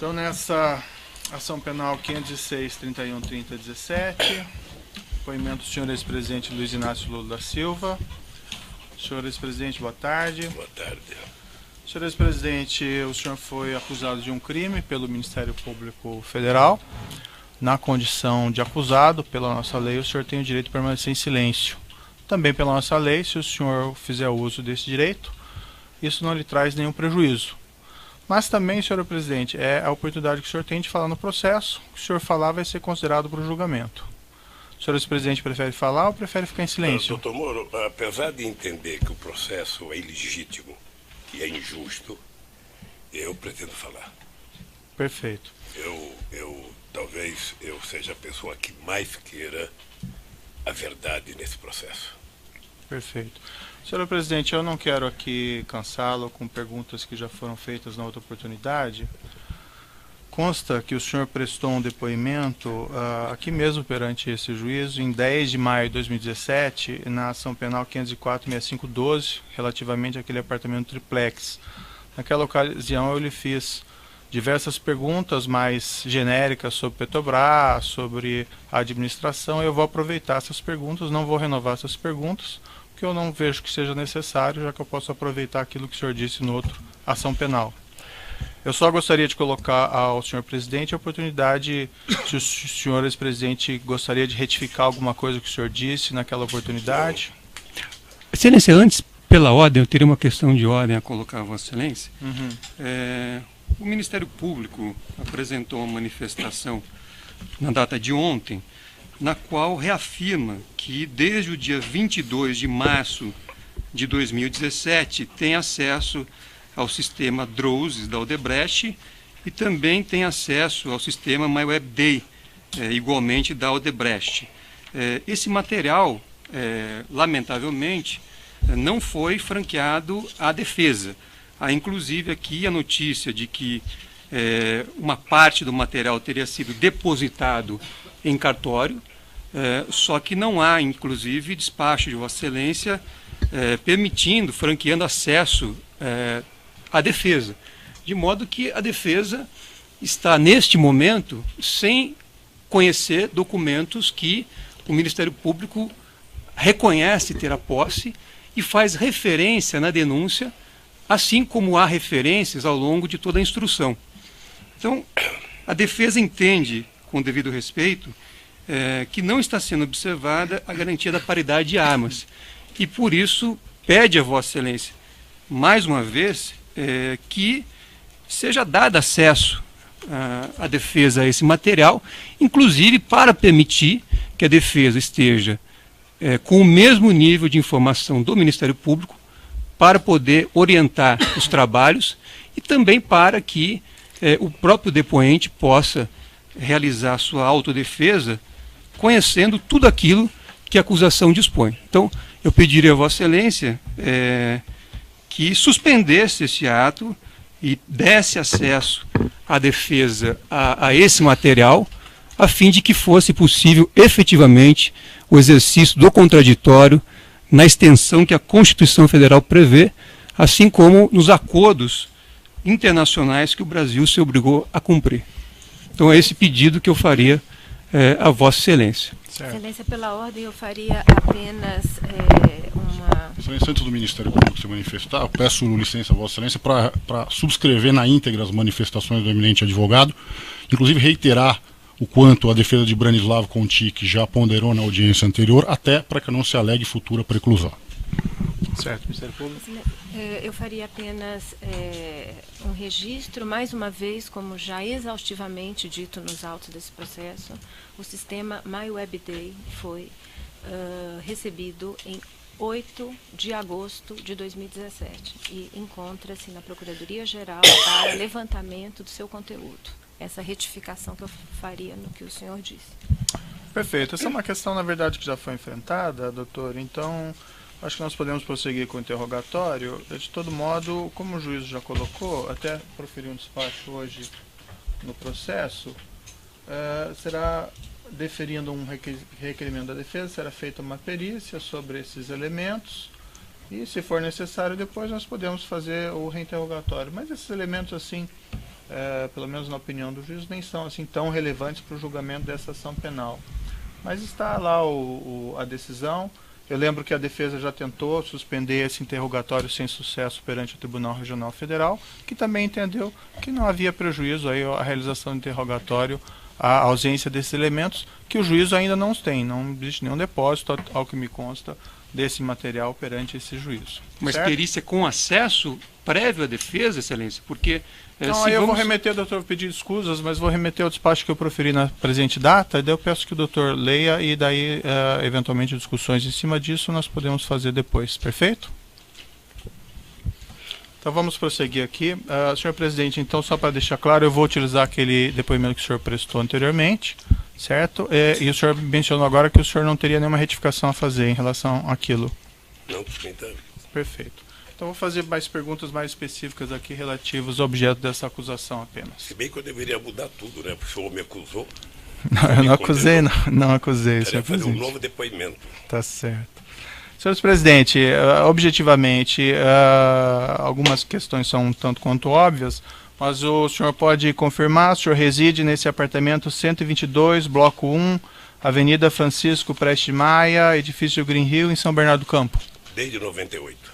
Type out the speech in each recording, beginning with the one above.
Então, nessa ação penal 506-31-30-17, depoimento do senhor ex-presidente Luiz Inácio Lula da Silva. Senhor ex-presidente, boa tarde. Boa tarde. Senhor ex-presidente, o senhor foi acusado de um crime pelo Ministério Público Federal. Na condição de acusado, pela nossa lei, o senhor tem o direito de permanecer em silêncio. Também pela nossa lei, se o senhor fizer uso desse direito, isso não lhe traz nenhum prejuízo. Mas também, senhor presidente, é a oportunidade que o senhor tem de falar no processo. O que o senhor falar vai ser considerado para o julgamento. O senhor ex-presidente prefere falar ou prefere ficar em silêncio? Doutor Moro, apesar de entender que o processo é ilegítimo e é injusto, eu pretendo falar. Perfeito. Talvez eu seja a pessoa que mais queira a verdade nesse processo. Perfeito. Senhor presidente, eu não quero aqui cansá-lo com perguntas que já foram feitas na outra oportunidade. Consta que o senhor prestou um depoimento aqui mesmo perante esse juízo em 10 de maio de 2017, na ação penal 504-6512, relativamente àquele apartamento triplex. Naquela ocasião eu lhe fiz diversas perguntas mais genéricas sobre Petrobras, sobre a administração. Eu vou aproveitar essas perguntas, não vou renovar essas perguntas, porque eu não vejo que seja necessário, já que eu posso aproveitar aquilo que o senhor disse no outro ação penal. Eu só gostaria de colocar ao senhor presidente a oportunidade, se o senhor ex-presidente gostaria de retificar alguma coisa que o senhor disse naquela oportunidade. Excelência, antes, pela ordem, eu teria uma questão de ordem a colocar a Vossa Excelência. O Ministério Público apresentou uma manifestação na data de ontem, na qual reafirma que desde o dia 22 de março de 2017 tem acesso ao sistema DROSES da Odebrecht e também tem acesso ao sistema MyWebDay, igualmente da Odebrecht. Esse material, lamentavelmente, não foi franqueado à defesa. Há inclusive aqui a notícia de que uma parte do material teria sido depositado em cartório, só que não há, inclusive, despacho de Vossa Excelência franqueando acesso à defesa. De modo que a defesa está, neste momento, sem conhecer documentos que o Ministério Público reconhece ter a posse e faz referência na denúncia, assim como há referências ao longo de toda a instrução. Então, a defesa entende, com o devido respeito, que não está sendo observada a garantia da paridade de armas. E, por isso, pede a Vossa Excelência, mais uma vez, que seja dado acesso à defesa a esse material, inclusive para permitir que a defesa esteja com o mesmo nível de informação do Ministério Público, para poder orientar os trabalhos e também para que o próprio depoente possa realizar sua autodefesa conhecendo tudo aquilo que a acusação dispõe. Então, eu pediria a Vossa Excelência que suspendesse esse ato e desse acesso à defesa a esse material, a fim de que fosse possível efetivamente o exercício do contraditório na extensão que a Constituição Federal prevê, assim como nos acordos internacionais que o Brasil se obrigou a cumprir. Então é esse pedido que eu faria a Vossa Excelência. Certo. Excelência, pela ordem, eu faria apenas uma... Excelência, antes do Ministério Público se manifestar, eu peço licença a Vossa Excelência para subscrever na íntegra as manifestações do eminente advogado, inclusive reiterar o quanto a defesa de Branislavo Contic já ponderou na audiência anterior, até para que não se alegue futura preclusão. Certo, Ministério Público. Eu faria apenas um registro, mais uma vez, como já exaustivamente dito nos autos desse processo, o sistema MyWebDay foi recebido em 8 de agosto de 2017 e encontra-se na Procuradoria-Geral para levantamento do seu conteúdo. Essa retificação que eu faria no que o senhor disse. Perfeito. Essa é uma questão, na verdade, que já foi enfrentada, doutor. Então, acho que nós podemos prosseguir com o interrogatório. De todo modo, como o juiz já colocou, até proferir um despacho hoje no processo, será, deferindo um requerimento da defesa, será feita uma perícia sobre esses elementos e, se for necessário, depois nós podemos fazer o reinterrogatório. Mas esses elementos, assim, pelo menos na opinião do juiz, nem são assim tão relevantes para o julgamento dessa ação penal. Mas está lá a decisão. Eu lembro que a defesa já tentou suspender esse interrogatório sem sucesso perante o Tribunal Regional Federal, que também entendeu que não havia prejuízo aí à realização do interrogatório, a ausência desses elementos, que o juízo ainda não tem. Não existe nenhum depósito, ao que me consta, desse material perante esse juízo. Mas certo? perícia com acesso prévio à defesa, Excelência, porque... Então, aí eu vou remeter, doutor, pedir desculpas, mas vou remeter ao despacho que eu proferi na presente data, e daí eu peço que o doutor leia, e daí, eventualmente, discussões em cima disso nós podemos fazer depois. Perfeito? Então vamos prosseguir aqui. Senhor presidente, então, só para deixar claro, eu vou utilizar aquele depoimento que o senhor prestou anteriormente, certo? E o senhor mencionou agora que o senhor não teria nenhuma retificação a fazer em relação àquilo. Não, então. Perfeito. Então vou fazer mais perguntas mais específicas aqui relativas ao objeto dessa acusação apenas. Se bem que eu deveria mudar tudo, né? Porque o senhor me acusou. Não, eu não acusei, não acusei, senhor Era fazer um presidente. novo depoimento. Tá certo. Senhor presidente, objetivamente, algumas questões são um tanto quanto óbvias, mas o senhor pode confirmar, o senhor reside nesse apartamento 122, bloco 1, Avenida Francisco Prestes Maia, edifício Green Hill, em São Bernardo do Campo? Desde 98.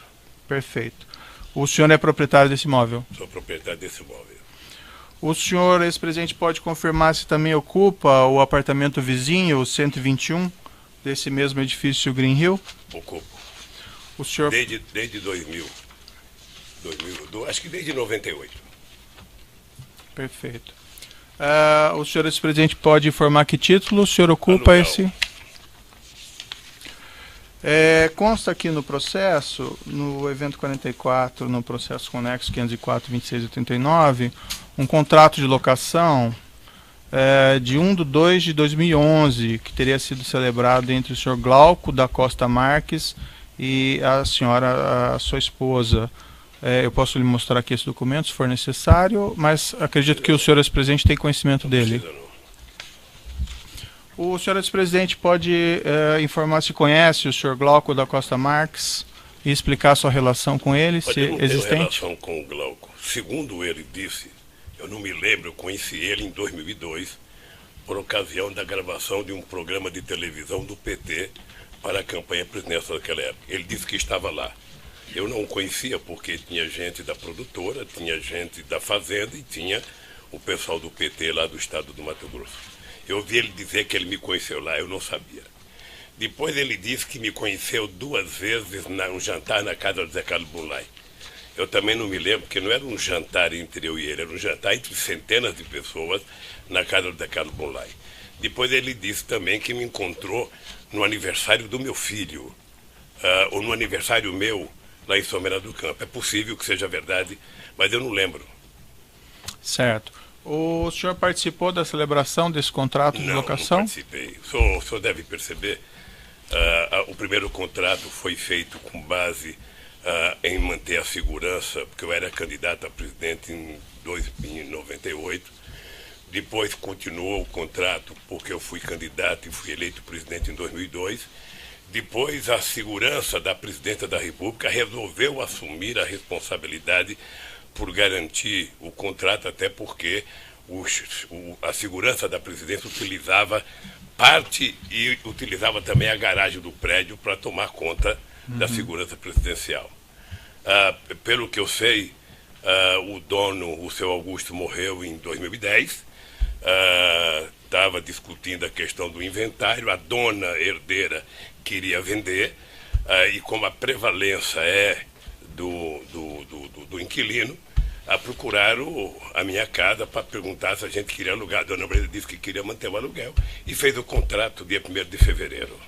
Perfeito. O senhor é proprietário desse imóvel? Sou proprietário desse imóvel. O senhor, ex-presidente, pode confirmar se também ocupa o apartamento vizinho, o 121, desse mesmo edifício Green Hill? Ocupo. O senhor... Desde 2000. Acho que desde 98. Perfeito. O senhor, ex-presidente, pode informar que título o senhor ocupa Aluguel. esse... consta aqui no processo, no evento 44, no processo conexo 504-2689, um contrato de locação de 1/2/2011, que teria sido celebrado entre o senhor Glauco da Costa Marques e a senhora, a sua esposa. Eu posso lhe mostrar aqui esse documento, se for necessário, mas acredito que o senhor, ex-presidente, tem conhecimento dele. Precisa não. O senhor ex-presidente pode informar se conhece o senhor Glauco da Costa Marques e explicar a sua relação com ele, Mas se eu não tenho existente? relação com o Glauco. Segundo ele disse, eu não me lembro, eu conheci ele em 2002, por ocasião da gravação de um programa de televisão do PT para a campanha presidencial daquela época. Ele disse que estava lá. Eu não o conhecia porque tinha gente da produtora, tinha gente da Fazenda e tinha o pessoal do PT lá do estado do Mato Grosso. Eu ouvi ele dizer que ele me conheceu lá, eu não sabia. Depois ele disse que me conheceu 2 vezes num jantar na casa do Zé Carlos Bulay. Eu também não me lembro, porque não era um jantar entre eu e ele, era um jantar entre centenas de pessoas na casa do Zé Carlos Bulay. Depois ele disse também que me encontrou no aniversário do meu filho, ou no aniversário meu, lá em São Bernardo do Campo. É possível que seja verdade, mas eu não lembro. Certo. O senhor participou da celebração desse contrato de locação? Não participei. O senhor deve perceber, o primeiro contrato foi feito com base em manter a segurança, porque eu era candidato a presidente em 98. Depois continuou o contrato porque eu fui candidato e fui eleito presidente em 2002. Depois a segurança da presidenta da República resolveu assumir a responsabilidade por garantir o contrato, até porque a segurança da presidência utilizava parte e utilizava também a garagem do prédio para tomar conta da segurança presidencial. Pelo que eu sei, o dono, o seu Augusto, morreu em 2010. Estava discutindo a questão do inventário, a dona herdeira queria vender, e como a prevalência é do inquilino, procuraram a minha casa para perguntar se a gente queria alugar. A dona Brenda disse que queria manter o aluguel e fez o contrato dia 1º de fevereiro.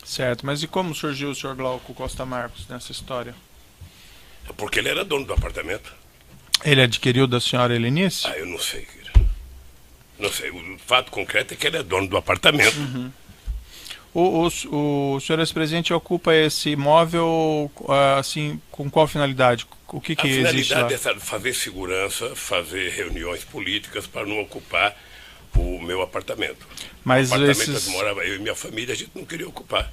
Certo, mas e como surgiu o senhor Glauco Costa Marques nessa história? Porque ele era dono do apartamento. Ele adquiriu da senhora Helenice? Eu não sei, querido. Não sei, o fato concreto é que ele é dono do apartamento. O senhor ex-presidente ocupa esse imóvel assim, com qual finalidade? O que existe lá? A finalidade é fazer segurança, fazer reuniões políticas para não ocupar o meu apartamento. Mas o apartamento onde morava eu e minha família, a gente não queria ocupar.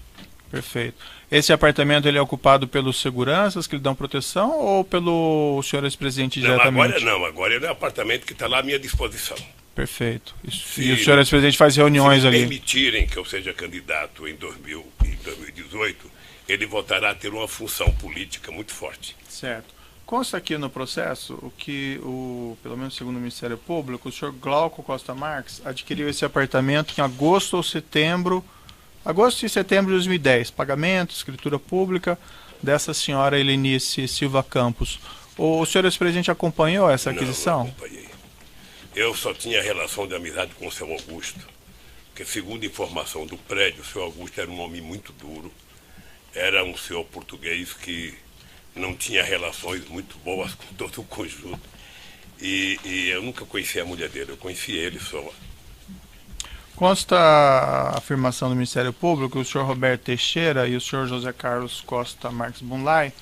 Perfeito. Esse apartamento ele é ocupado pelos seguranças que lhe dão proteção ou pelo senhor ex-presidente diretamente? Agora ele é um apartamento que está lá à minha disposição. Perfeito. E o senhor ex-presidente faz reuniões se ali? Se permitirem que eu seja candidato em 2018, ele voltará a ter uma função política muito forte. Certo. Consta aqui no processo o que, pelo menos segundo o Ministério Público, o senhor Glauco Costa Marques adquiriu esse apartamento em agosto e setembro de 2010. Pagamento, escritura pública dessa senhora Helenice Silva Campos. O senhor ex-presidente acompanhou essa aquisição? Não acompanhei. Eu só tinha relação de amizade com o seu Augusto, porque segundo informação do prédio, o seu Augusto era um homem muito duro, era um senhor português que não tinha relações muito boas com todo o conjunto. E eu nunca conheci a mulher dele, eu conheci ele só. Consta a afirmação do Ministério Público que o senhor Roberto Teixeira e o senhor José Carlos Costa Marques Bunlai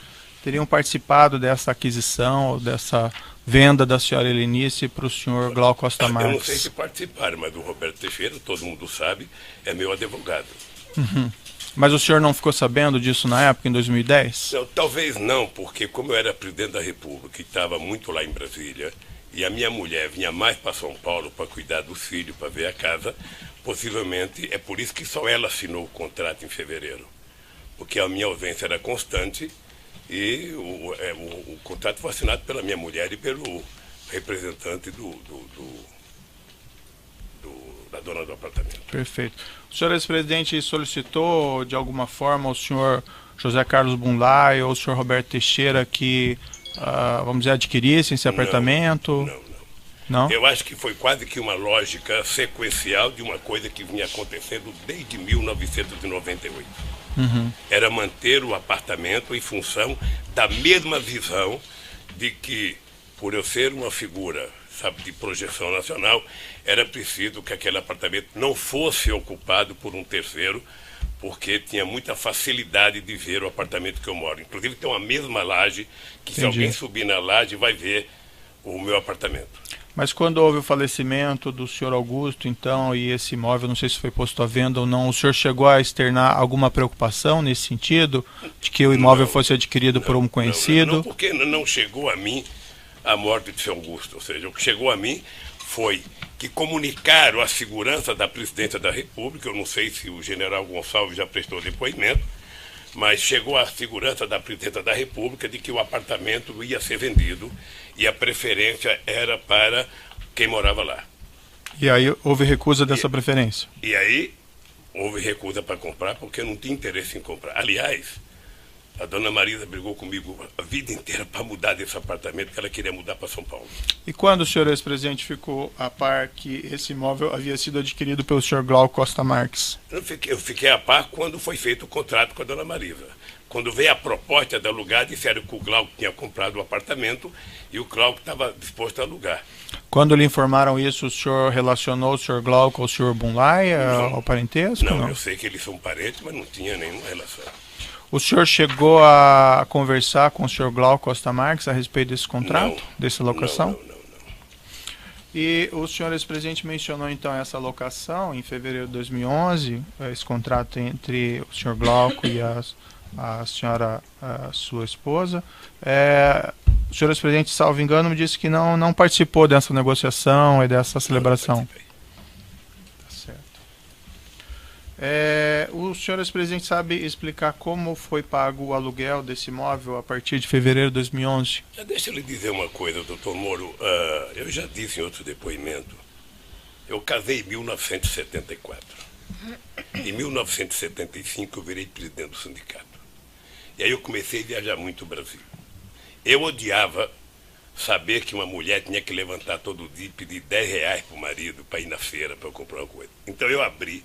teriam participado dessa aquisição, dessa venda da senhora Helenice para o senhor Glauco Costa Marques. Eu não sei se participaram, mas o Roberto Teixeira, todo mundo sabe, é meu advogado. Uhum. Mas o senhor não ficou sabendo disso na época, em 2010? Não, talvez não, porque como eu era presidente da República e estava muito lá em Brasília, e a minha mulher vinha mais para São Paulo para cuidar do filho, para ver a casa, possivelmente é por isso que só ela assinou o contrato em fevereiro. Porque a minha ausência era constante e o contrato foi assinado pela minha mulher e pelo representante da dona do apartamento. Perfeito. O senhor ex-presidente solicitou de alguma forma o senhor José Carlos Bunlai ou o senhor Roberto Teixeira que, vamos dizer, adquirissem esse apartamento? Não. Eu acho que foi quase que uma lógica sequencial de uma coisa que vinha acontecendo desde 1998. Uhum. Era manter o apartamento em função da mesma visão de que, por eu ser uma figura, sabe, de projeção nacional, era preciso que aquele apartamento não fosse ocupado por um terceiro, porque tinha muita facilidade de ver o apartamento que eu moro. Inclusive tem uma mesma laje, que se alguém subir na laje vai ver o meu apartamento. Mas quando houve o falecimento do senhor Augusto, então, e esse imóvel, não sei se foi posto à venda ou não, o senhor chegou a externar alguma preocupação nesse sentido, de que o imóvel fosse adquirido por um conhecido? Não, porque não chegou a mim a morte de seu Augusto. Ou seja, o que chegou a mim foi que comunicaram a segurança da presidência da República, eu não sei se o general Gonçalves já prestou depoimento, mas chegou a segurança da presidência da República de que o apartamento ia ser vendido e a preferência era para quem morava lá. E aí houve recusa dessa preferência? E aí houve recusa para comprar porque eu não tinha interesse em comprar. Aliás, a dona Marisa brigou comigo a vida inteira para mudar desse apartamento, que ela queria mudar para São Paulo. E quando o senhor ex-presidente ficou a par que esse imóvel havia sido adquirido pelo senhor Glauco Costa Marques? Eu fiquei a par quando foi feito o contrato com a dona Marisa. Quando veio a proposta de alugar, disseram que o Glauco tinha comprado o apartamento e o Glauco estava disposto a alugar. Quando lhe informaram isso, o senhor relacionou o senhor Glauco ao senhor Bunlai, ao parentesco? Não, eu sei que eles são parentes, mas não tinha nenhuma relação. O senhor chegou a conversar com o senhor Glauco Costa Marques a respeito desse contrato, dessa locação? Não. E o senhor ex-presidente mencionou então essa locação em fevereiro de 2011, esse contrato entre o senhor Glauco e a senhora, a sua esposa. O senhor ex-presidente, salvo engano, me disse que não participou dessa negociação e dessa celebração. O senhor ex-presidente sabe explicar como foi pago o aluguel desse imóvel a partir de fevereiro de 2011? Deixa eu lhe dizer uma coisa, doutor Moro. Eu já disse em outro depoimento, eu casei em 1974. Em 1975 eu virei presidente do sindicato. E aí eu comecei a viajar muito o Brasil. Eu odiava saber que uma mulher tinha que levantar todo dia e pedir R$10 para o marido para ir na feira para eu comprar uma coisa. Então eu abri,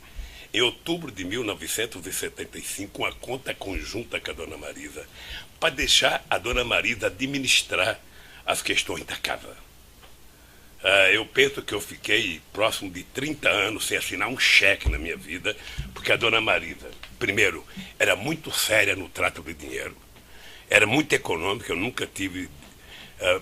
em outubro de 1975, uma conta conjunta com a dona Marisa, para deixar a dona Marisa administrar as questões da casa. Eu penso que eu fiquei próximo de 30 anos sem assinar um cheque na minha vida, porque a dona Marisa, primeiro, era muito séria no trato de dinheiro, era muito econômica, eu nunca tive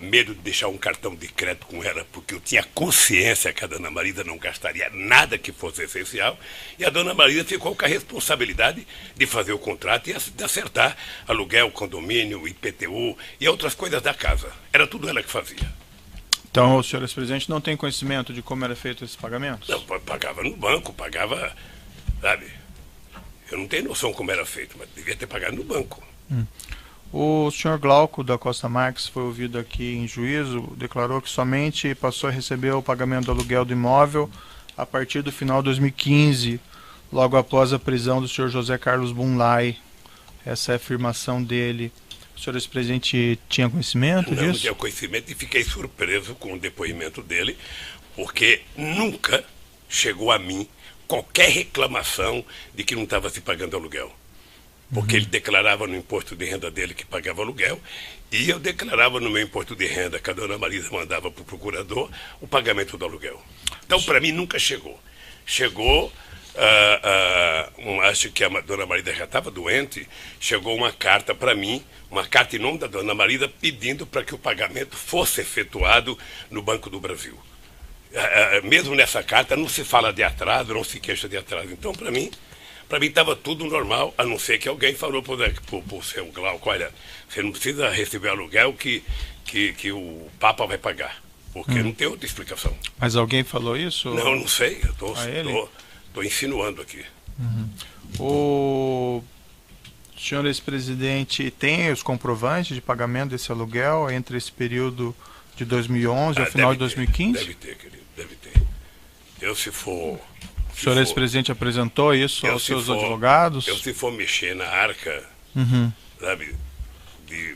medo de deixar um cartão de crédito com ela, porque eu tinha consciência que a dona Marisa não gastaria nada que fosse essencial, e a dona Marisa ficou com a responsabilidade de fazer o contrato e de acertar aluguel, condomínio, IPTU e outras coisas da casa. Era tudo ela que fazia. Então, o senhor ex-presidente não tem conhecimento de como era feito esses pagamentos? Não, pagava no banco, pagava, sabe? Eu não tenho noção como era feito, mas devia ter pagado no banco. O senhor Glauco da Costa Marques foi ouvido aqui em juízo, declarou que somente passou a receber o pagamento do aluguel do imóvel a partir do final de 2015, logo após a prisão do senhor José Carlos Bunlai. Essa é a afirmação dele. O senhor ex-presidente tinha conhecimento disso? Não tinha conhecimento e fiquei surpreso com o depoimento dele, porque nunca chegou a mim qualquer reclamação de que não estava se pagando aluguel. Porque ele declarava no imposto de renda dele que pagava aluguel, e eu declarava no meu imposto de renda, que a dona Marisa mandava para o procurador, o pagamento do aluguel. Então, para mim, nunca chegou. Chegou, acho que a dona Marisa já estava doente, chegou uma carta para mim, uma carta em nome da dona Marisa, pedindo para que o pagamento fosse efetuado no Banco do Brasil. Mesmo nessa carta não se fala de atraso, não se queixa de atraso. Então, para mim estava tudo normal, a não ser que alguém falou para o seu Glauco, olha, você não precisa receber aluguel que o Papa vai pagar, porque não tem outra explicação. Mas alguém falou isso? Não sei, eu estou insinuando aqui. O senhor ex-presidente tem os comprovantes de pagamento desse aluguel entre esse período de 2011 ao final de 2015? Deve ter, querido, deve ter. Eu, se for... O senhor ex-presidente apresentou isso aos seus advogados? Se for mexer na arca, sabe,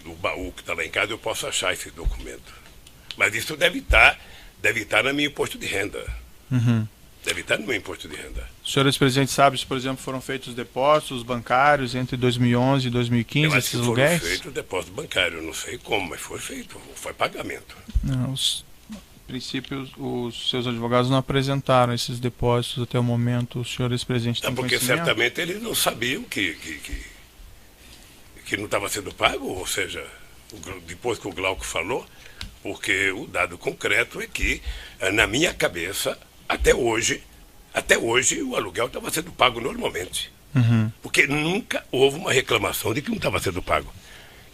do baú que está lá em casa, eu posso achar esse documento. Mas isso deve estar no meu imposto de renda. Deve estar no meu imposto de renda. O senhor ex-presidente sabe se, por exemplo, foram feitos depósitos bancários entre 2011 e 2015, esses aluguéis? Foram feitos depósito bancário, não sei como, mas foi feito, foi pagamento. Não, a princípio, os seus advogados não apresentaram esses depósitos até o momento. O senhor ex-presidente tem porque conhecimento? Certamente eles não sabiam que não estava sendo pago, ou seja, depois que o Glauco falou, porque o dado concreto é que, na minha cabeça, até hoje o aluguel estava sendo pago normalmente. Porque nunca houve uma reclamação de que não estava sendo pago.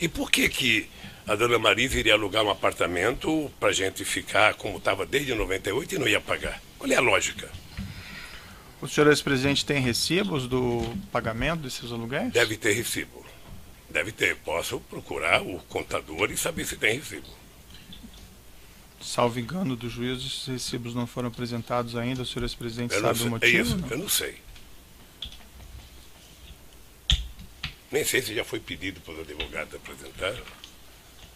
E por que a dona Marisa iria alugar um apartamento para a gente ficar como estava desde 98 e não ia pagar? Qual é a lógica? O senhor ex-presidente tem recibos do pagamento desses aluguéis? Deve ter recibo. Deve ter. Posso procurar o contador e saber se tem recibo. Salvo engano do juízo, esses recibos não foram apresentados ainda. O senhor ex-presidente sabe o motivo? É isso, eu não sei. Nem sei se já foi pedido para os advogados apresentar.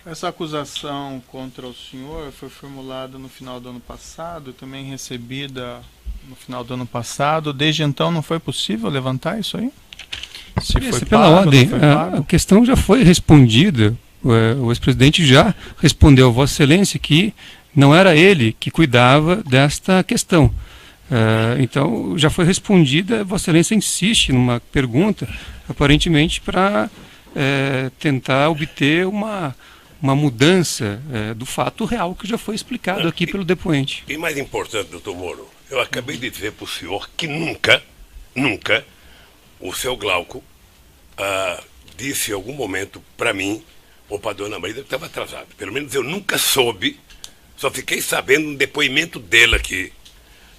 Essa acusação contra o senhor foi formulada no final do ano passado, também recebida no final do ano passado. Desde então não foi possível levantar isso aí? Pela ordem, a questão já foi respondida. O ex-presidente já respondeu a Vossa Excelência que não era ele que cuidava desta questão. Então já foi respondida. Vossa Excelência insiste numa pergunta, aparentemente para tentar obter uma mudança do fato real que já foi explicado aqui pelo depoente. E mais importante, doutor Moro, eu acabei de dizer para o senhor que nunca o seu Glauco disse em algum momento para mim ou para a dona Marisa que estava atrasado. Pelo menos eu nunca soube, só fiquei sabendo no depoimento dele aqui,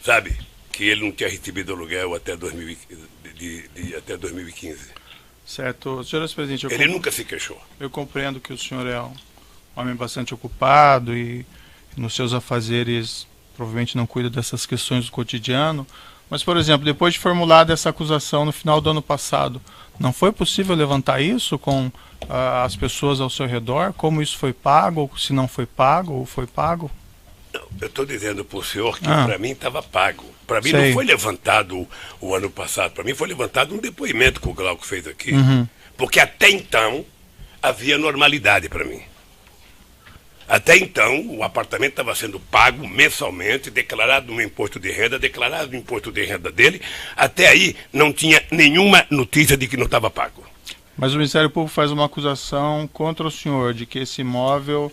sabe, que ele não tinha recebido aluguel até 2015. Certo. Senhor ex-presidente, ele nunca se queixou. Eu compreendo que o senhor é um homem bastante ocupado e nos seus afazeres provavelmente não cuida dessas questões do cotidiano, mas, por exemplo, depois de formulada essa acusação no final do ano passado, não foi possível levantar isso com as pessoas ao seu redor? Como isso foi pago, ou se não foi pago, ou foi pago? Não, eu estou dizendo para o senhor que para mim estava pago. Para mim não foi levantado o ano passado, para mim foi levantado um depoimento que o Glauco fez aqui. Porque até então havia normalidade para mim. Até então, o apartamento estava sendo pago mensalmente, declarado no meu imposto de renda, declarado no imposto de renda dele. Até aí, não tinha nenhuma notícia de que não estava pago. Mas o Ministério Público faz uma acusação contra o senhor de que esse imóvel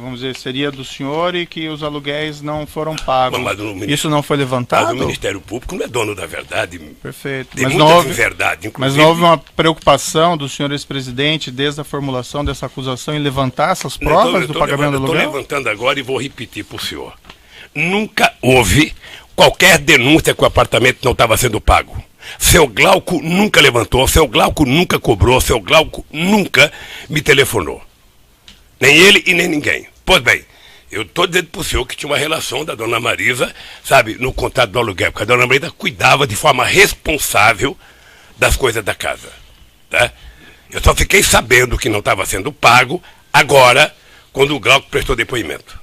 vamos dizer, seria do senhor e que os aluguéis não foram pagos. Isso não foi Mas levantado? o Ministério Público não é dono da verdade. Perfeito. Tem Mas muita não houve, verdade, mas inclusive. não houve uma preocupação do senhor ex-presidente, desde a formulação dessa acusação, em levantar essas provas do pagamento do Eu estou aluguel? levantando agora e vou repetir para o senhor. Nunca houve qualquer denúncia que o apartamento não estava sendo pago. Seu Glauco nunca levantou, seu Glauco nunca cobrou, seu Glauco nunca me telefonou. Nem ele e nem ninguém. Pois bem, eu estou dizendo para o senhor que tinha uma relação da dona Marisa, sabe, no contrato do aluguel, porque a dona Marisa cuidava de forma responsável das coisas da casa. Tá? Eu só fiquei sabendo que não estava sendo pago agora, quando o Glauco prestou depoimento.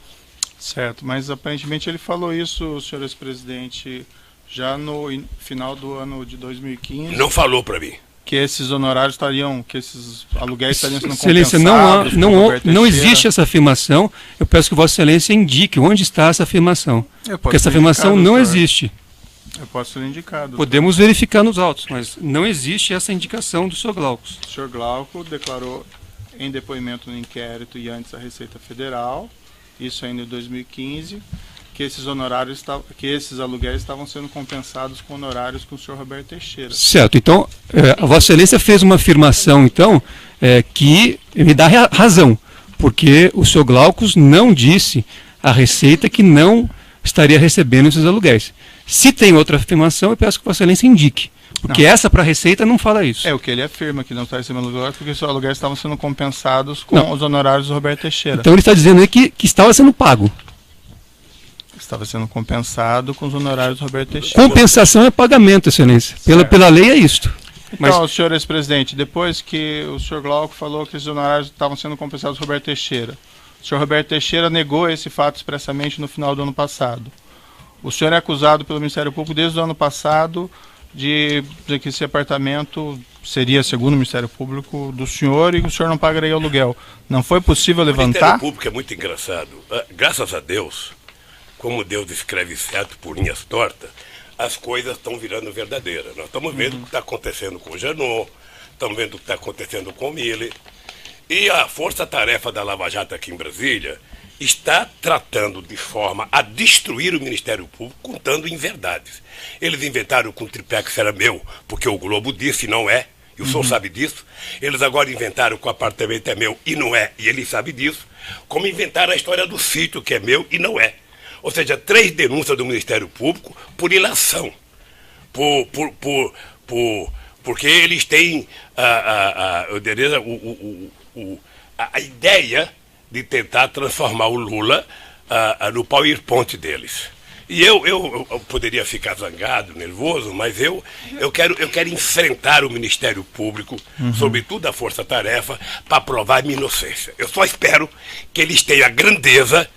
Certo, mas aparentemente ele falou isso, senhor ex-presidente, já no final do ano de 2015. Não falou para mim. Que esses honorários estariam, que esses aluguéis estariam sendo Excelência, compensados. não existe essa afirmação. Eu peço que Vossa Excelência indique onde está essa afirmação. Porque essa afirmação não existe. Eu posso lhe indicar. Podemos verificar nos autos, mas não existe essa indicação do Sr. Glauco. O senhor Glauco declarou em depoimento no inquérito e antes à Receita Federal, isso ainda em 2015, que esses honorários, que esses aluguéis estavam sendo compensados com honorários com o senhor Roberto Teixeira. Certo. Então, a Vossa Excelência fez uma afirmação, então, que me dá razão, porque o senhor Glaucus não disse à Receita que não estaria recebendo esses aluguéis. Se tem outra afirmação, eu peço que Vossa Excelência indique. Porque essa para a Receita não fala isso. É o que ele afirma, que não está recebendo aluguel, porque os aluguéis estavam sendo compensados com os honorários do Roberto Teixeira. Então ele está dizendo aí que estava sendo pago. Estava sendo compensado com os honorários do Roberto Teixeira. Compensação é pagamento, Excelência. Pela lei é isto. Então, senhor ex-presidente, depois que o senhor Glauco falou que esses honorários estavam sendo compensados por Roberto Teixeira, o senhor Roberto Teixeira negou esse fato expressamente no final do ano passado. O senhor é acusado pelo Ministério Público desde o ano passado de que esse apartamento seria, segundo o Ministério Público, do senhor e que o senhor não pagaria aluguel. Não foi possível levantar? O Ministério Público é muito engraçado. Graças a Deus, como Deus escreve certo por linhas tortas, as coisas estão virando verdadeiras. Nós estamos vendo o que está acontecendo com o Janot, estamos vendo o que está acontecendo com o Miller. E a força-tarefa da Lava Jato aqui em Brasília está tratando de forma a destruir o Ministério Público, contando inverdades. Eles inventaram que o triplex era meu, porque o Globo disse e não é, e o senhor sabe disso. Eles agora inventaram que o apartamento é meu e não é, e ele sabe disso. Como inventaram a história do sítio, que é meu e não é. Ou seja, 3 denúncias do Ministério Público por ilação. Porque eles têm a ideia de tentar transformar o Lula no PowerPoint deles. E eu poderia ficar zangado, nervoso, mas eu quero enfrentar o Ministério Público, sobretudo a Força Tarefa, para provar minha inocência. Eu só espero que eles tenham a grandeza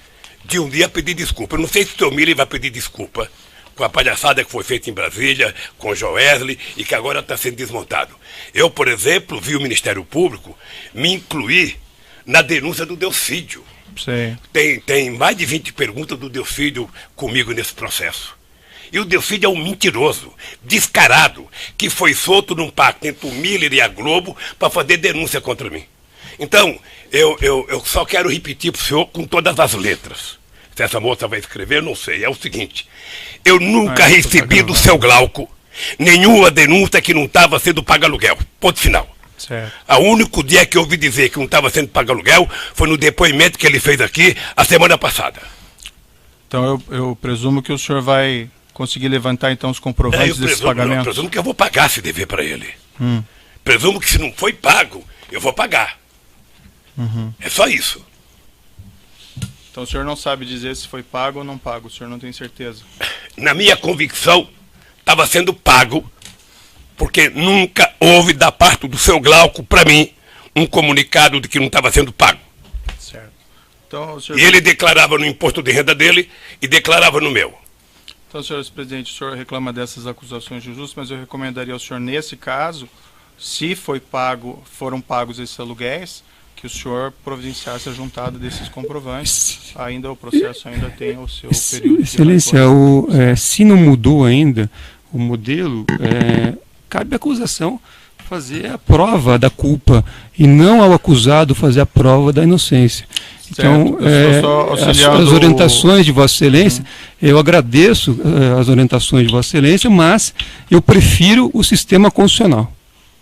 de um dia pedir desculpa. Eu não sei se o Sr. Miller vai pedir desculpa com a palhaçada que foi feita em Brasília, com o Joesley, e que agora está sendo desmontado. Eu, por exemplo, vi o Ministério Público me incluir na denúncia do Delcídio. Sim. Tem mais de 20 perguntas do Delcídio comigo nesse processo. E o Delcídio é um mentiroso, descarado, que foi solto num pacto entre o Miller e a Globo para fazer denúncia contra mim. Então, eu só quero repetir para o senhor com todas as letras. Se essa moça vai escrever, eu não sei. É o seguinte: eu nunca recebi do seu Glauco nenhuma denúncia que não estava sendo pago aluguel. Ponto final. Certo. O único dia que eu ouvi dizer que não estava sendo pago aluguel foi no depoimento que ele fez aqui a semana passada. Então eu presumo que o senhor vai conseguir levantar então os comprovantes desses pagamentos? Eu presumo que eu vou pagar esse dever para ele. Presumo que se não foi pago, eu vou pagar. É só isso. Então o senhor não sabe dizer se foi pago ou não pago, o senhor não tem certeza? Na minha convicção, estava sendo pago, porque nunca houve da parte do seu Glauco para mim um comunicado de que não estava sendo pago. Certo. Então, o senhor... E ele declarava no imposto de renda dele e declarava no meu. Então, senhor presidente, o senhor reclama dessas acusações injustas, mas eu recomendaria ao senhor, nesse caso, se foram pagos esses aluguéis, que o senhor providenciasse a juntada desses comprovantes. Ainda o processo ainda tem o seu período. Excelência, se não mudou ainda o modelo, cabe a acusação fazer a prova da culpa e não ao acusado fazer a prova da inocência. Então, as orientações de Vossa Excelência, eu agradeço as orientações de Vossa Excelência, mas eu prefiro o sistema constitucional.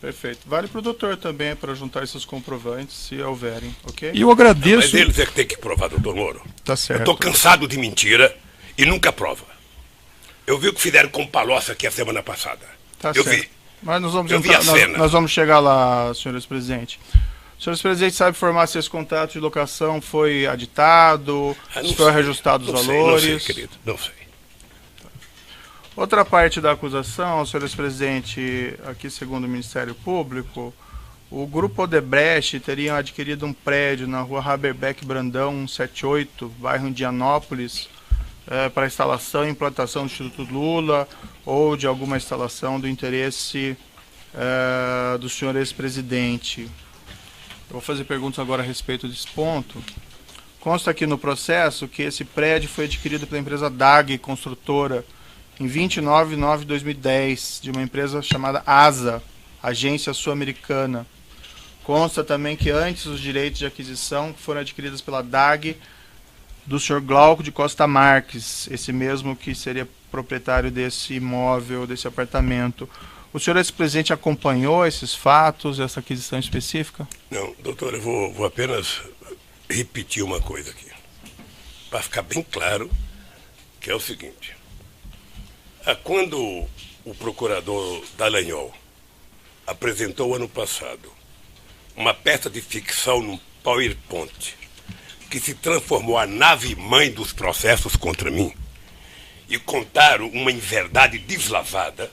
Perfeito. Vale para o doutor também, para juntar esses comprovantes, se houverem, ok? E eu agradeço... Mas eles é que tem que provar, doutor Moro. Tá certo. Eu estou cansado de mentira e nunca prova. Eu vi o que fizeram com o Palocci aqui a semana passada. Tá eu certo. vi. Mas nós vamos, Eu vi a cena. nós vamos chegar lá, senhores presidentes. O senhor presidente sabe informar se esse contrato de locação foi aditado, se foi reajustado os valores? Não sei, querido, não sei. Outra parte da acusação, senhores presidente, aqui segundo o Ministério Público, o Grupo Odebrecht teria adquirido um prédio na rua Haberbeck Brandão, 178, bairro Indianópolis, para instalação e implantação do Instituto Lula ou de alguma instalação do interesse do senhor ex-presidente. Eu vou fazer perguntas agora a respeito desse ponto. Consta aqui no processo que esse prédio foi adquirido pela empresa DAG Construtora em 29 de nove de 2010, de uma empresa chamada ASA, Agência Sul-Americana. Consta também que antes os direitos de aquisição foram adquiridos pela DAG do senhor Glauco de Costa Marques, esse mesmo que seria proprietário desse imóvel, desse apartamento. O senhor ex-presidente acompanhou esses fatos, essa aquisição específica? Não, doutor, eu vou apenas repetir uma coisa aqui, para ficar bem claro, que é o seguinte. Quando o procurador Dallagnol apresentou ano passado uma peça de ficção num PowerPoint que se transformou a nave-mãe dos processos contra mim e contaram uma inverdade deslavada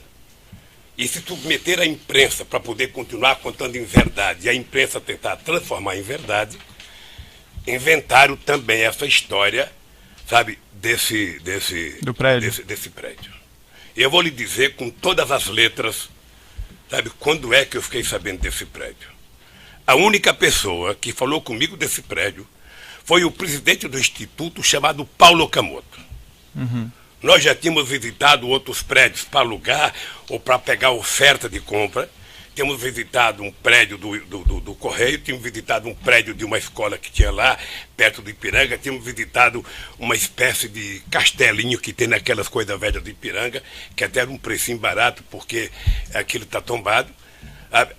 e se submeter à imprensa para poder continuar contando inverdade e a imprensa tentar transformar em verdade, inventaram também essa história, sabe, desse prédio. E eu vou lhe dizer com todas as letras, sabe, quando é que eu fiquei sabendo desse prédio. A única pessoa que falou comigo desse prédio foi o presidente do instituto chamado Paulo Okamoto. Uhum. Nós já tínhamos visitado outros prédios para alugar ou para pegar oferta de compra. Temos visitado um prédio do Correio, tínhamos visitado um prédio de uma escola que tinha lá, perto do Ipiranga, tínhamos visitado uma espécie de castelinho que tem naquelas coisas velhas do Ipiranga, que até era um precinho barato, porque aquilo está tombado.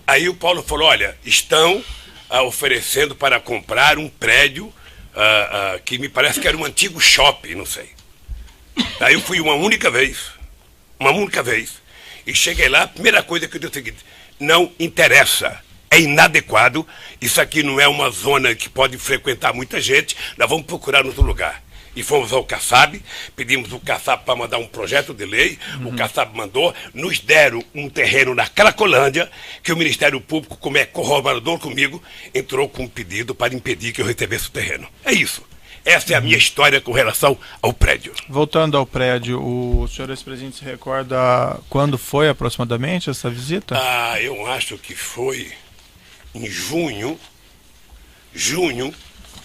Aí o Paulo falou, olha, estão oferecendo para comprar um prédio que me parece que era um antigo shopping, não sei. Aí eu fui uma única vez, e cheguei lá, a primeira coisa que eu disse é o seguinte, não interessa, é inadequado, isso aqui não é uma zona que pode frequentar muita gente, nós vamos procurar outro lugar. E fomos ao CACAB, pedimos o CACAB para mandar um projeto de lei, o CACAB mandou, nos deram um terreno na Cracolândia, que o Ministério Público, como é corroborador comigo, entrou com um pedido para impedir que eu recebesse o terreno. É isso. Essa é a minha história com relação ao prédio. Voltando ao prédio, o senhor ex-presidente se recorda quando foi aproximadamente essa visita? Eu acho que foi em junho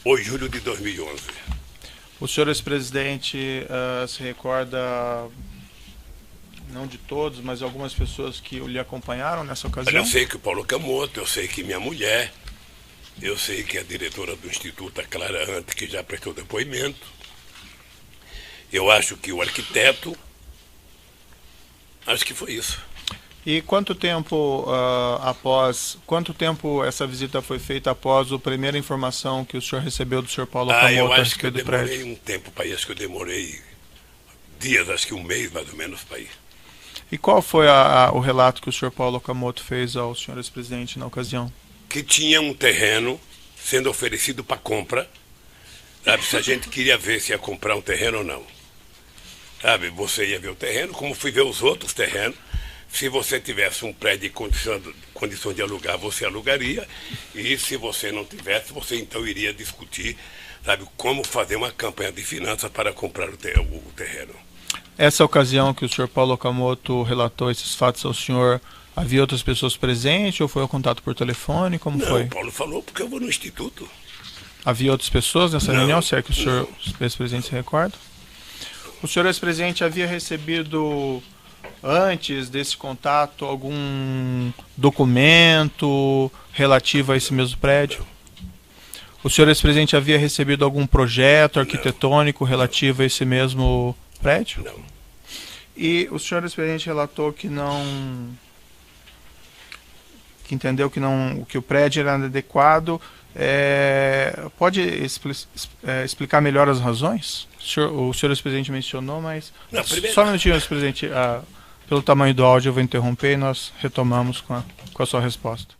ou julho de 2011. O senhor ex-presidente se recorda, não de todos, mas algumas pessoas que lhe acompanharam nessa ocasião? Eu sei que o Paulo Okamoto, eu sei que minha mulher, eu sei que a diretora do Instituto, a Clara Ante, que já prestou depoimento. Eu acho que o arquiteto, acho que foi isso. E quanto tempo essa visita foi feita após a primeira informação que o senhor recebeu do senhor Paulo Okamoto? Eu acho que eu demorei um tempo para ir, acho que eu demorei dias, acho que um mês mais ou menos para ir. E qual foi o relato que o senhor Paulo Okamoto fez ao senhor ex-presidente na ocasião? Que tinha um terreno sendo oferecido para compra, sabe, se a gente queria ver se ia comprar um terreno ou não. Sabe, você ia ver o terreno, como fui ver os outros terrenos. Se você tivesse um prédio em condição de alugar, você alugaria. E se você não tivesse, você então iria discutir, sabe, como fazer uma campanha de finanças para comprar o terreno. Essa ocasião que o senhor Paulo Okamoto relatou esses fatos ao senhor, havia outras pessoas presentes ou foi um contato por telefone? Como foi? Não, o Paulo falou porque eu vou no instituto. Havia outras pessoas nessa reunião, se é que o senhor ex-presidente se recorda? O senhor ex-presidente havia recebido antes desse contato, algum documento relativo a esse mesmo prédio? O senhor, ex-presidente, havia recebido algum projeto arquitetônico relativo a esse mesmo prédio? Não. E o senhor, ex-presidente, relatou que entendeu que o prédio era inadequado. Pode explicar melhor as razões? O senhor, ex-presidente, mencionou, mas... Não, primeiro... Só um minutinho, ex-presidente. Pelo tamanho do áudio, eu vou interromper e nós retomamos com a sua resposta.